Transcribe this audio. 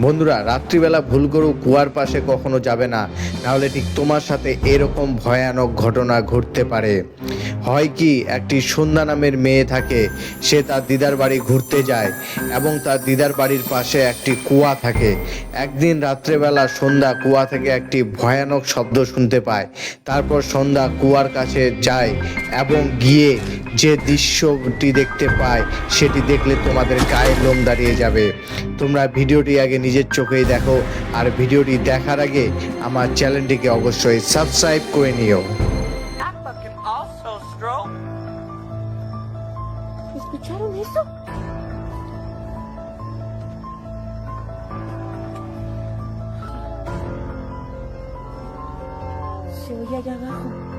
বন্ধুরা, রাত্রিবেলা ভুল করেও কুয়ার পাশে কখনো যাবে না, নাহলে ঠিক তোমার সাথে এরকম ভয়ানক ঘটনা ঘটতে পারে। হয় কি, একটি সন্ধ্যা নামের মেয়ে থাকে, সে তার দিদার বাড়ি ঘুরতে যায় এবং তার দিদার বাড়ির পাশে একটি কুয়া থাকে। একদিন রাত্রেবেলা সন্ধ্যা কুয়া থেকে একটি ভয়ানক শব্দ শুনতে পায়। তারপর সন্ধ্যা কুয়ার কাছে যায় এবং গিয়ে যে দৃশ্যটি দেখতে পায় সেটি দেখলে তোমাদের গায়ের লোম দাঁড়িয়ে যাবে। তোমরা ভিডিওটি আগে নিজের চোখেই দেখো, আর ভিডিওটি দেখার আগে আমার চ্যানেলটিকে অবশ্যই সাবস্ক্রাইব করে নিও। Not fucking also stroke. ¿Escucharon eso? Se oye allá abajo.